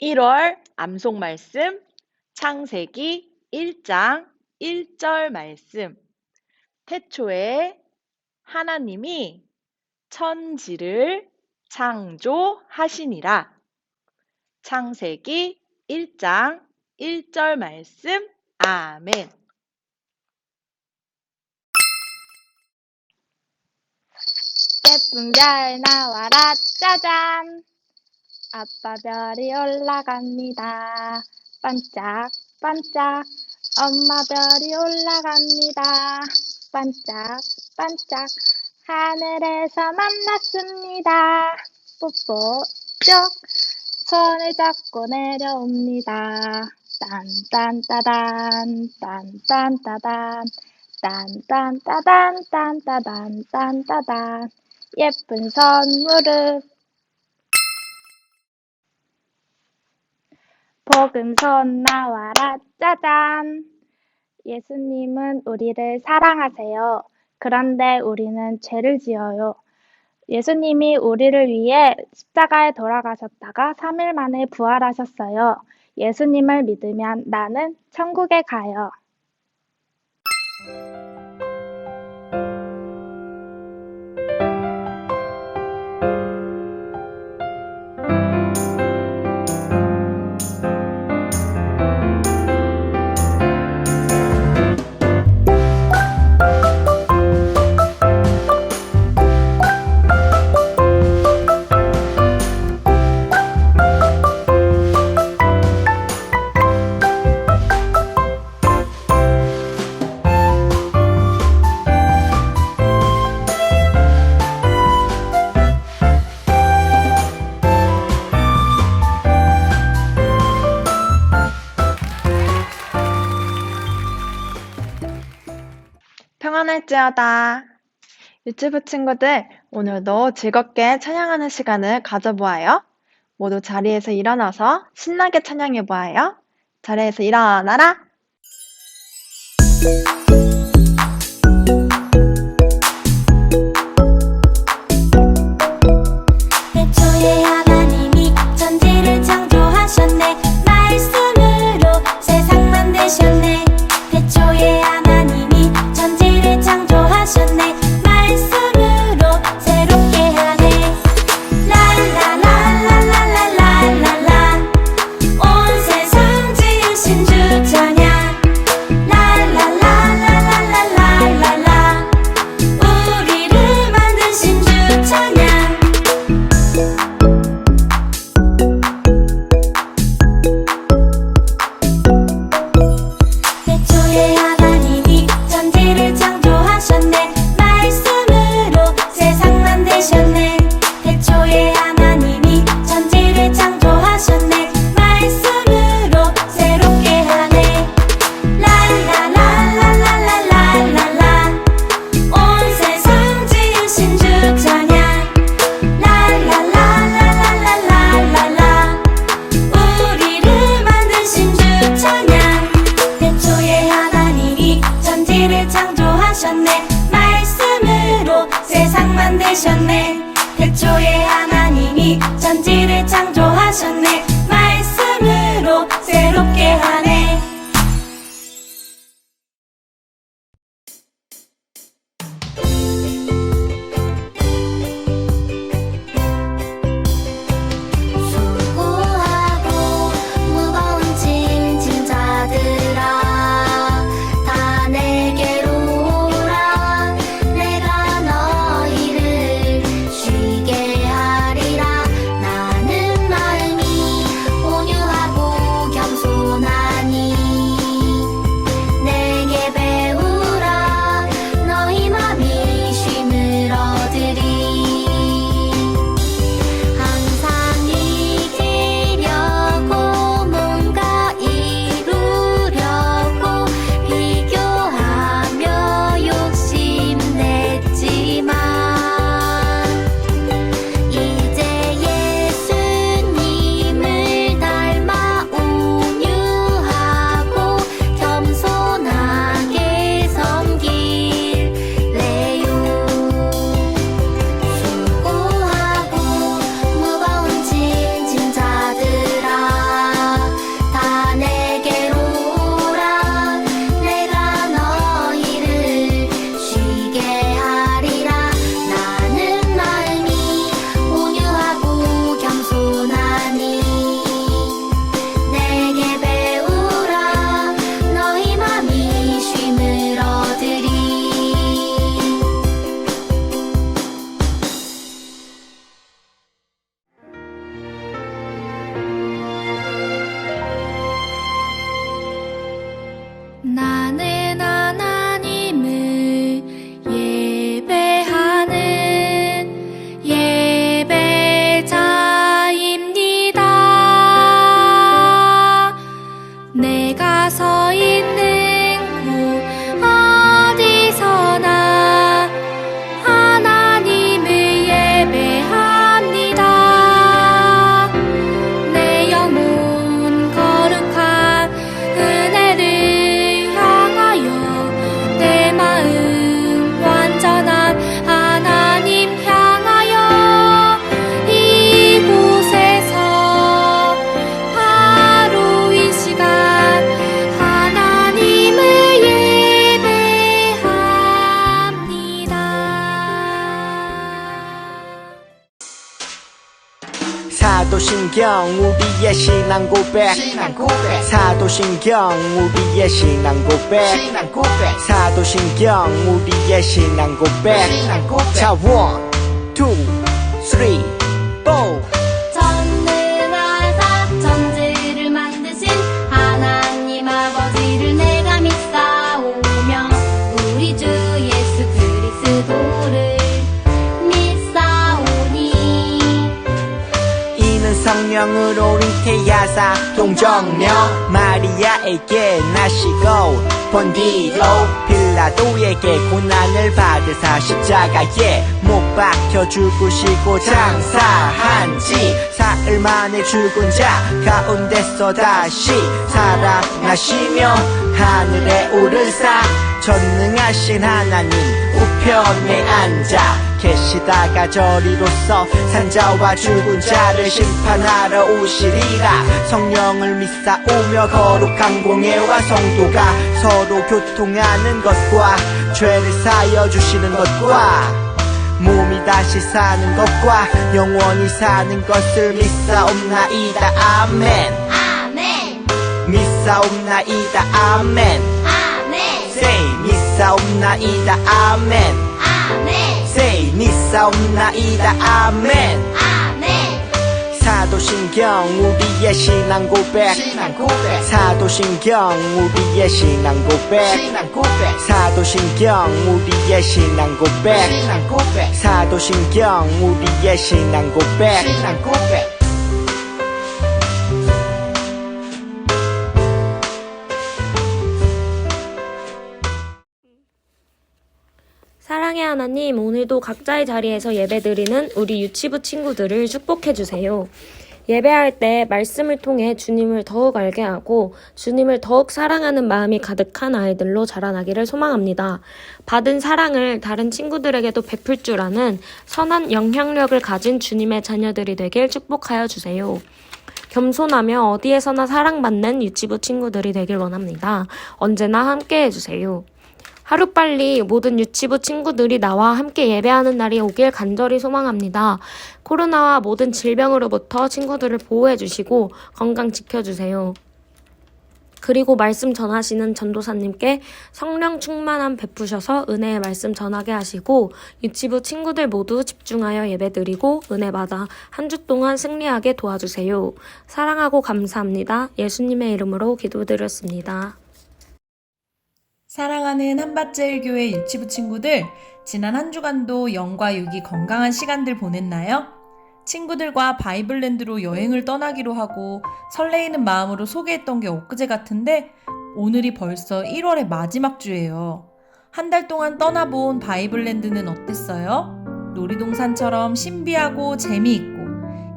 1월 암송 말씀 창세기 1장 1절 말씀. 태초에 하나님이 천지를 창조하시니라. 창세기 1장 1절 말씀. 아멘. 예쁜 별 나와라 짜잔, 아빠 별이 올라갑니다. 반짝 반짝 엄마 별이 올라갑니다. 반짝 반짝 하늘에서 만났습니다. 뽀뽀 쪽 손을 잡고 내려옵니다. 딴딴따단 딴딴따단 딴딴따단 딴따단 딴따단 예쁜 선물은 복음손 나와라 짜잔. 예수님은 우리를 사랑하세요. 그런데 우리는 죄를 지어요. 예수님이 우리를 위해 십자가에 돌아가셨다가 3일 만에 부활하셨어요. 예수님을 믿으면 나는 천국에 가요. 평안할지어다. 유치부 친구들, 오늘도 즐겁게 찬양하는 시간을 가져보아요. 모두 자리에서 일어나서 신나게 찬양해보아요. 자리에서 일어나라. 태초에 하나님이 천지를 창조하셨네. 말씀으로 세상 만드셨네. 태초에 하나님이 천지를 창조하셨네. 말씀으로 새롭게 하네. 랄랄랄랄랄랄랄라 온 세상 지으신 주 찬양. 랄랄랄랄랄랄라 우리를 만드신 주 찬양. 태초에 하나님이 천지를 창조하셨네. 말씀으로 세상 만드셨네. 태초에 하나님이 천지를 창조하셨네. 말씀으로 새롭게 하네. 랄랄랄랄랄랄라 온 세상 지으신 주 찬양. 랄랄랄랄랄랄라 우리를 만드신 주 찬양. 태초에 하나님이 천지를 창조하셨네. 말씀으로 세상 만드셨네. 태초에 하나님이 천지를 창조하셨네. 말씀으로 새롭게 하네. 수고하고 무거운 짐진 자들아 다 내게로 오라. 내가 너희를 쉬게 하리라. 나는 마음이 사도신경 우리의 신앙 고백 사도신경 우리의 신앙 고백 사도신경 우리의 신앙 고백 자 1, 2, 3, 4 전능하사 천지를 만드신 하나님 아버지를 내가 믿사오며 우리 주 예수 그리스도를 믿사오니 이는 성령으로 잉태하사 동정녀 마리아에게 나시고 본디로 빌라도에게 고난을 받으사 십자가에 못 박혀 죽으시고 장사한 지 사흘 만에 죽은 자 가운데서 다시 살아나시며 하늘에 오르사 전능하신 하나님 우편에 앉아 계시다가 저리로서 산자와 죽은 자를 심판하러 오시리라 성령을 믿사오며 거룩한 공예와 성도가 서로 교통하는 것과 죄를 사여 주시는 것과 몸이 다시 사는 것과 영원히 사는 것을 믿사옵나이다 아멘 아멘 믿사옵나이다 아멘 아멘 Say 믿사옵나이다 아멘 아멘 Say 믿사옵나이다 아멘 아멘 사도신경 우리의 신앙 고백 사도신경 우리의 신앙 고백 사도신경 우리의 신앙 고백 사도신경 우리의 신앙 고백 사랑의 하나님, 오늘도 각자의 자리에서 예배드리는 우리 유치부 친구들을 축복해주세요. 예배할 때 말씀을 통해 주님을 더욱 알게 하고 주님을 더욱 사랑하는 마음이 가득한 아이들로 자라나기를 소망합니다. 받은 사랑을 다른 친구들에게도 베풀 줄 아는 선한 영향력을 가진 주님의 자녀들이 되길 축복하여 주세요. 겸손하며 어디에서나 사랑받는 유치부 친구들이 되길 원합니다. 언제나 함께 해주세요. 하루빨리 모든 유치부 친구들이 나와 함께 예배하는 날이 오길 간절히 소망합니다. 코로나와 모든 질병으로부터 친구들을 보호해 주시고 건강 지켜주세요. 그리고 말씀 전하시는 전도사님께 성령 충만함 베푸셔서 은혜의 말씀 전하게 하시고 유치부 친구들 모두 집중하여 예배드리고 은혜 받아 한 주 동안 승리하게 도와주세요. 사랑하고 감사합니다. 예수님의 이름으로 기도드렸습니다. 사랑하는 한밭제일교회 유치부 친구들, 지난 한 주간도 영과 육이 건강한 시간들 보냈나요? 친구들과 바이블랜드로 여행을 떠나기로 하고 설레이는 마음으로 소개했던 게 엊그제 같은데 오늘이 벌써 1월의 마지막 주예요. 한 달 동안 떠나본 바이블랜드는 어땠어요? 놀이동산처럼 신비하고 재미있고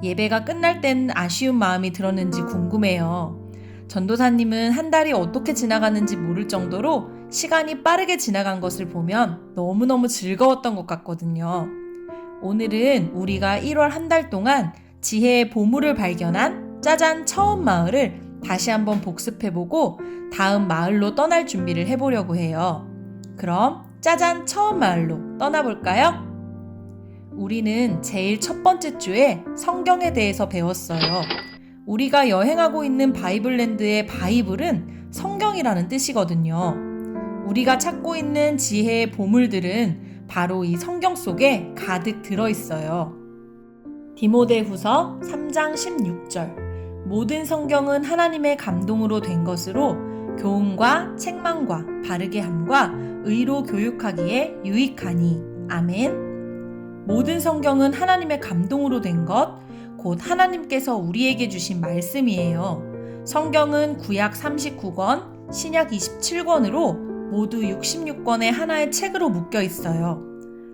예배가 끝날 땐 아쉬운 마음이 들었는지 궁금해요. 전도사님은 한 달이 어떻게 지나갔는지 모를 정도로 시간이 빠르게 지나간 것을 보면 너무너무 즐거웠던 것 같거든요. 오늘은 우리가 1월 한 달 동안 지혜의 보물을 발견한 짜잔 처음 마을을 다시 한번 복습해보고 다음 마을로 떠날 준비를 해보려고 해요. 그럼 짜잔 처음 마을로 떠나볼까요? 우리는 제일 첫 번째 주에 성경에 대해서 배웠어요. 우리가 여행하고 있는 바이블랜드의 바이블은 성경이라는 뜻이거든요. 우리가 찾고 있는 지혜의 보물들은 바로 이 성경 속에 가득 들어있어요. 디모데후서 3장 16절 모든 성경은 하나님의 감동으로 된 것으로 교훈과 책망과 바르게 함과 의로 교육하기에 유익하니 아멘. 모든 성경은 하나님의 감동으로 된 것, 곧 하나님께서 우리에게 주신 말씀이에요. 성경은 구약 39권, 신약 27권으로 모두 66권의 하나의 책으로 묶여 있어요.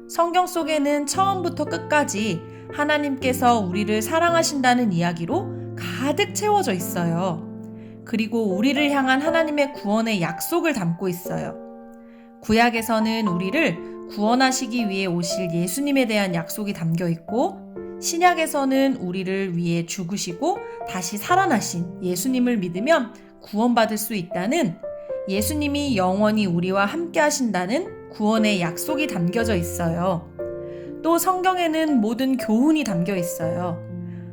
성경 속에는 처음부터 끝까지 하나님께서 우리를 사랑하신다는 이야기로 가득 채워져 있어요. 그리고 우리를 향한 하나님의 구원의 약속을 담고 있어요. 구약에서는 우리를 구원하시기 위해 오실 예수님에 대한 약속이 담겨 있고, 신약에서는 우리를 위해 죽으시고 다시 살아나신 예수님을 믿으면 구원받을 수 있다는, 예수님이 영원히 우리와 함께 하신다는 구원의 약속이 담겨져 있어요. 또 성경에는 모든 교훈이 담겨 있어요.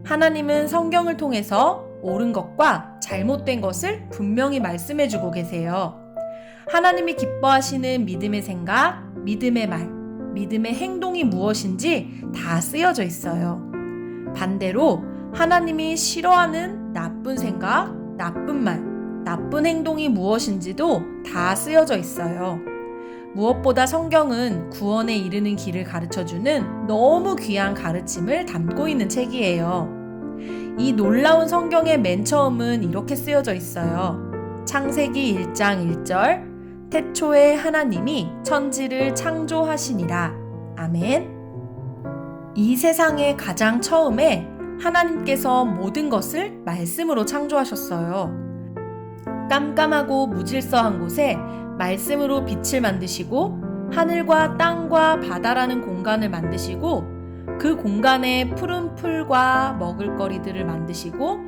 하나님은 성경을 통해서 옳은 것과 잘못된 것을 분명히 말씀해주고 계세요. 하나님이 기뻐하시는 믿음의 생각, 믿음의 말, 믿음의 행동이 무엇인지 다 쓰여져 있어요. 반대로 하나님이 싫어하는 나쁜 생각, 나쁜 말, 나쁜 행동이 무엇인지도 다 쓰여져 있어요. 무엇보다 성경은 구원에 이르는 길을 가르쳐주는 너무 귀한 가르침을 담고 있는 책이에요. 이 놀라운 성경의 맨 처음은 이렇게 쓰여져 있어요. 창세기 1장 1절 태초에 하나님이 천지를 창조하시니라. 아멘. 이 세상의 가장 처음에 하나님께서 모든 것을 말씀으로 창조하셨어요. 깜깜하고 무질서한 곳에 말씀으로 빛을 만드시고 하늘과 땅과 바다라는 공간을 만드시고 그 공간에 푸른 풀과 먹을거리들을 만드시고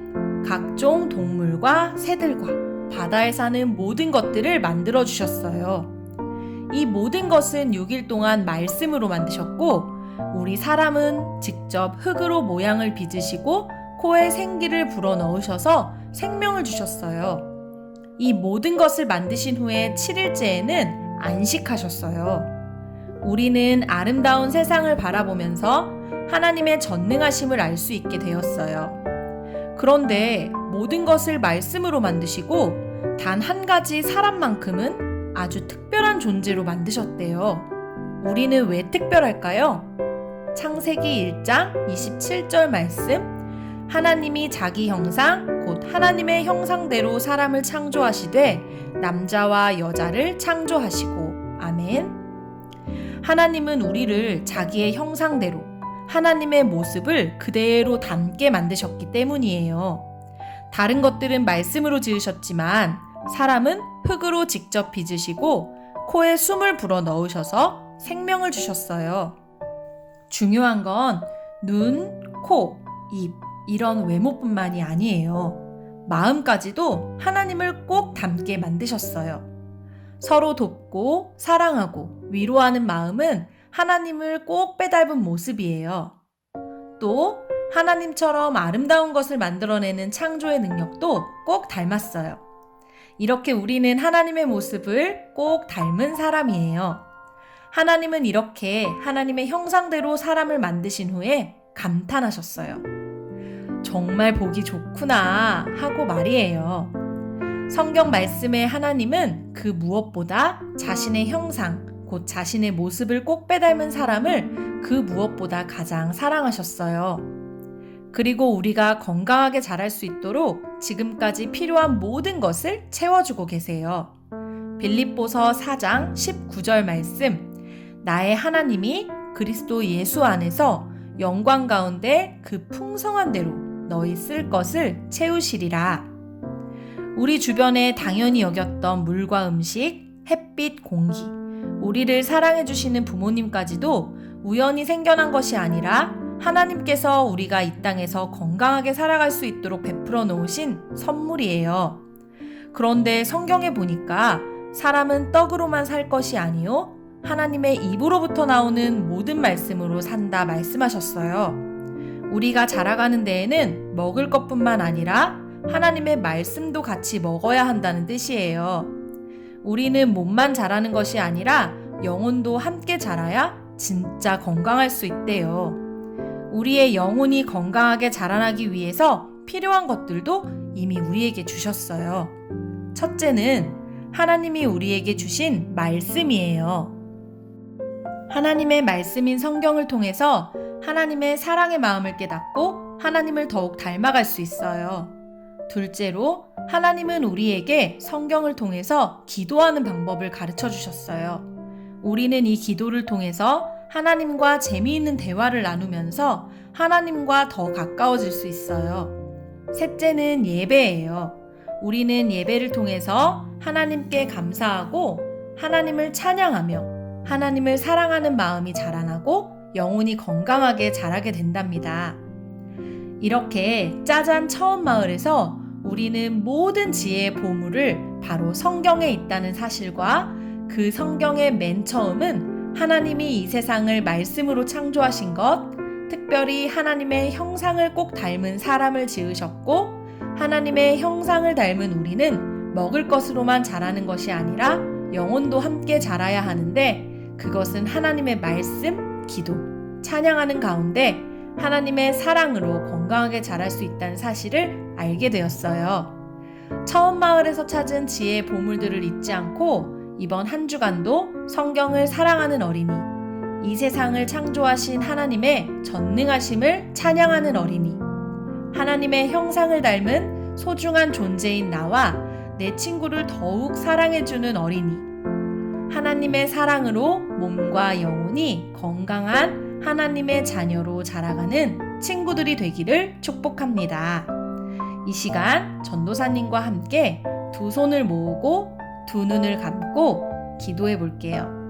각종 동물과 새들과 바다에 사는 모든 것들을 만들어 주셨어요. 이 모든 것은 6일 동안 말씀으로 만드셨고 우리 사람은 직접 흙으로 모양을 빚으시고 코에 생기를 불어넣으셔서 생명을 주셨어요. 이 모든 것을 만드신 후에 7일째에는 안식하셨어요. 우리는 아름다운 세상을 바라보면서 하나님의 전능하심을 알 수 있게 되었어요. 그런데 모든 것을 말씀으로 만드시고 단 한 가지 사람만큼은 아주 특별한 존재로 만드셨대요. 우리는 왜 특별할까요? 창세기 1장 27절 말씀 하나님이 자기 형상 곧 하나님의 형상대로 사람을 창조하시되 남자와 여자를 창조하시고 아멘. 하나님은 우리를 자기의 형상대로 하나님의 모습을 그대로 닮게 만드셨기 때문이에요. 다른 것들은 말씀으로 지으셨지만 사람은 흙으로 직접 빚으시고 코에 숨을 불어 넣으셔서 생명을 주셨어요. 중요한 건 눈, 코, 입 이런 외모뿐만이 아니에요. 마음까지도 하나님을 꼭 닮게 만드셨어요. 서로 돕고 사랑하고 위로하는 마음은 하나님을 꼭 빼닮은 모습이에요. 또 하나님처럼 아름다운 것을 만들어내는 창조의 능력도 꼭 닮았어요. 이렇게 우리는 하나님의 모습을 꼭 닮은 사람이에요. 하나님은 이렇게 하나님의 형상대로 사람을 만드신 후에 감탄하셨어요. 정말 보기 좋구나 하고 말이에요. 성경 말씀의 하나님은 그 무엇보다 자신의 형상, 곧 자신의 모습을 꼭 빼닮은 사람을 그 무엇보다 가장 사랑하셨어요. 그리고 우리가 건강하게 자랄 수 있도록 지금까지 필요한 모든 것을 채워주고 계세요. 빌립보서 4장 19절 말씀 나의 하나님이 그리스도 예수 안에서 영광 가운데 그 풍성한 대로 너희 쓸 것을 채우시리라. 우리 주변에 당연히 여겼던 물과 음식, 햇빛, 공기, 우리를 사랑해 주시는 부모님까지도 우연히 생겨난 것이 아니라 하나님께서 우리가 이 땅에서 건강하게 살아갈 수 있도록 베풀어 놓으신 선물이에요. 그런데 성경에 보니까 사람은 떡으로만 살 것이 아니요 하나님의 입으로부터 나오는 모든 말씀으로 산다 말씀하셨어요. 우리가 자라가는 데에는 먹을 것뿐만 아니라 하나님의 말씀도 같이 먹어야 한다는 뜻이에요. 우리는 몸만 자라는 것이 아니라 영혼도 함께 자라야 진짜 건강할 수 있대요. 우리의 영혼이 건강하게 자라나기 위해서 필요한 것들도 이미 우리에게 주셨어요. 첫째는 하나님이 우리에게 주신 말씀이에요. 하나님의 말씀인 성경을 통해서 하나님의 사랑의 마음을 깨닫고 하나님을 더욱 닮아갈 수 있어요. 둘째로 하나님은 우리에게 성경을 통해서 기도하는 방법을 가르쳐 주셨어요. 우리는 이 기도를 통해서 하나님과 재미있는 대화를 나누면서 하나님과 더 가까워질 수 있어요. 셋째는 예배예요. 우리는 예배를 통해서 하나님께 감사하고 하나님을 찬양하며 하나님을 사랑하는 마음이 자라나고 영혼이 건강하게 자라게 된답니다. 이렇게 짜잔 처음 마을에서 우리는 모든 지혜의 보물을 바로 성경에 있다는 사실과 그 성경의 맨 처음은 하나님이 이 세상을 말씀으로 창조하신 것, 특별히 하나님의 형상을 꼭 닮은 사람을 지으셨고 하나님의 형상을 닮은 우리는 먹을 것으로만 자라는 것이 아니라 영혼도 함께 자라야 하는데 그것은 하나님의 말씀, 기도, 찬양하는 가운데 하나님의 사랑으로 건강하게 자랄 수 있다는 사실을 알게 되었어요. 처음 마을에서 찾은 지혜의 보물들을 잊지 않고 이번 한 주간도 성경을 사랑하는 어린이, 이 세상을 창조하신 하나님의 전능하심을 찬양하는 어린이, 하나님의 형상을 닮은 소중한 존재인 나와 내 친구를 더욱 사랑해주는 어린이, 하나님의 사랑으로 몸과 영혼이 건강한 하나님의 자녀로 자라가는 친구들이 되기를 축복합니다. 이 시간 전도사님과 함께 두 손을 모으고 두 눈을 감고 기도해 볼게요.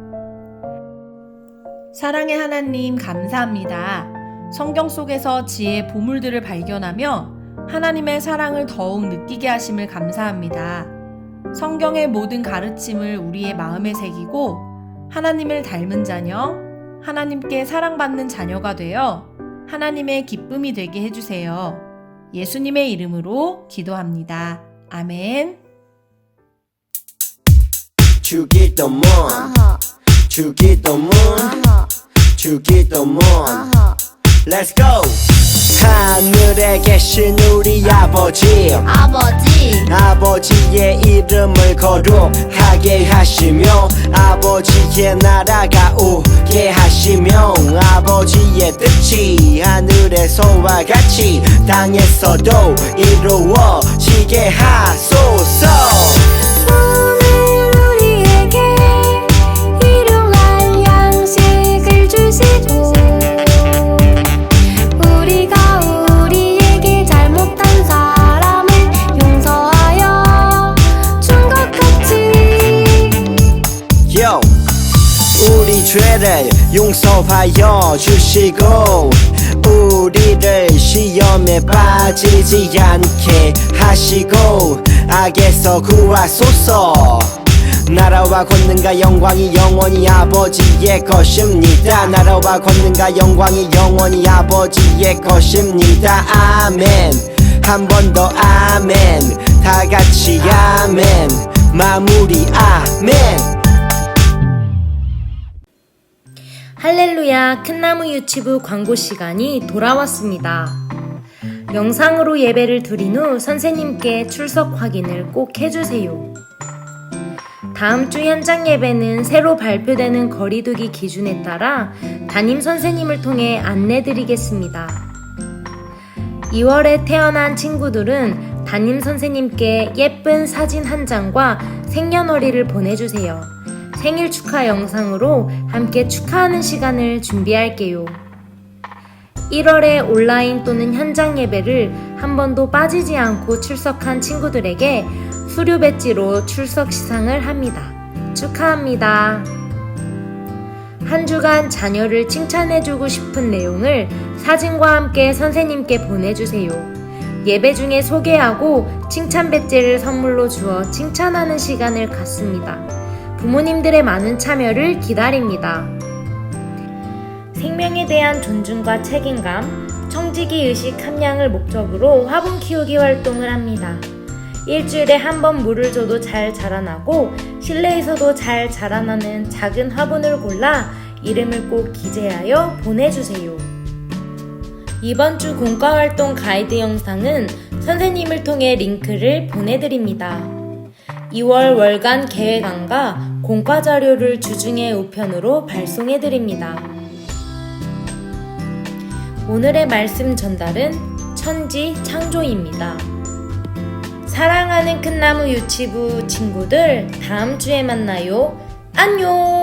사랑의 하나님 감사합니다. 성경 속에서 지혜의 보물들을 발견하며 하나님의 사랑을 더욱 느끼게 하심을 감사합니다. 성경의 모든 가르침을 우리의 마음에 새기고 하나님을 닮은 자녀, 하나님께 사랑받는 자녀가 되어 하나님의 기쁨이 되게 해주세요. 예수님의 이름으로 기도합니다. 아멘. 주기도문 주기도문 주기도문 Let's go! 하늘에 계신 우리 아버지 아버지의 이름을 거룩하게 하시며 아버지의 나라가 오게 하시며 아버지의 뜻이 하늘에서와 같이 땅에서도 이루어지게 하소서. 오늘 우리에게 일용할 양식을 주시고 우리가 우리에게 잘못한 사람을 용서하여 준 것 같이 Yo, 우리 죄를 용서하여 주시고 우리를 시험에 빠지지 않게 하시고 악에서 구하소서. 나라와 권능과 영광이 영원히 아버지의 것입니다. 나라와 권능과 영광이 영원히 아버지의 것입니다. 아멘. 한 번 더 아멘. 다 같이 아멘. 마무리 아멘. 할렐루야 큰나무 유치부 광고 시간이 돌아왔습니다. 영상으로 예배를 드린 후 선생님께 출석 확인을 꼭 해주세요. 다음 주 현장 예배는 새로 발표되는 거리두기 기준에 따라 담임 선생님을 통해 안내드리겠습니다. 2월에 태어난 친구들은 담임 선생님께 예쁜 사진 한 장과 생년월일을 보내주세요. 생일 축하 영상으로 함께 축하하는 시간을 준비할게요. 1월에 온라인 또는 현장 예배를 한 번도 빠지지 않고 출석한 친구들에게 수료 배지로 출석 시상을 합니다. 축하합니다. 한 주간 자녀를 칭찬해주고 싶은 내용을 사진과 함께 선생님께 보내주세요. 예배 중에 소개하고 칭찬 배지를 선물로 주어 칭찬하는 시간을 갖습니다. 부모님들의 많은 참여를 기다립니다. 생명에 대한 존중과 책임감, 청지기 의식 함양을 목적으로 화분 키우기 활동을 합니다. 일주일에 한 번 물을 줘도 잘 자라나고 실내에서도 잘 자라나는 작은 화분을 골라 이름을 꼭 기재하여 보내주세요. 이번 주 공과활동 가이드 영상은 선생님을 통해 링크를 보내드립니다. 2월 월간 계획안과 공과 자료를 주중에 우편으로 발송해드립니다. 오늘의 말씀 전달은 천지 창조입니다. 사랑하는 큰나무 유치부 친구들, 다음 주에 만나요. 안녕!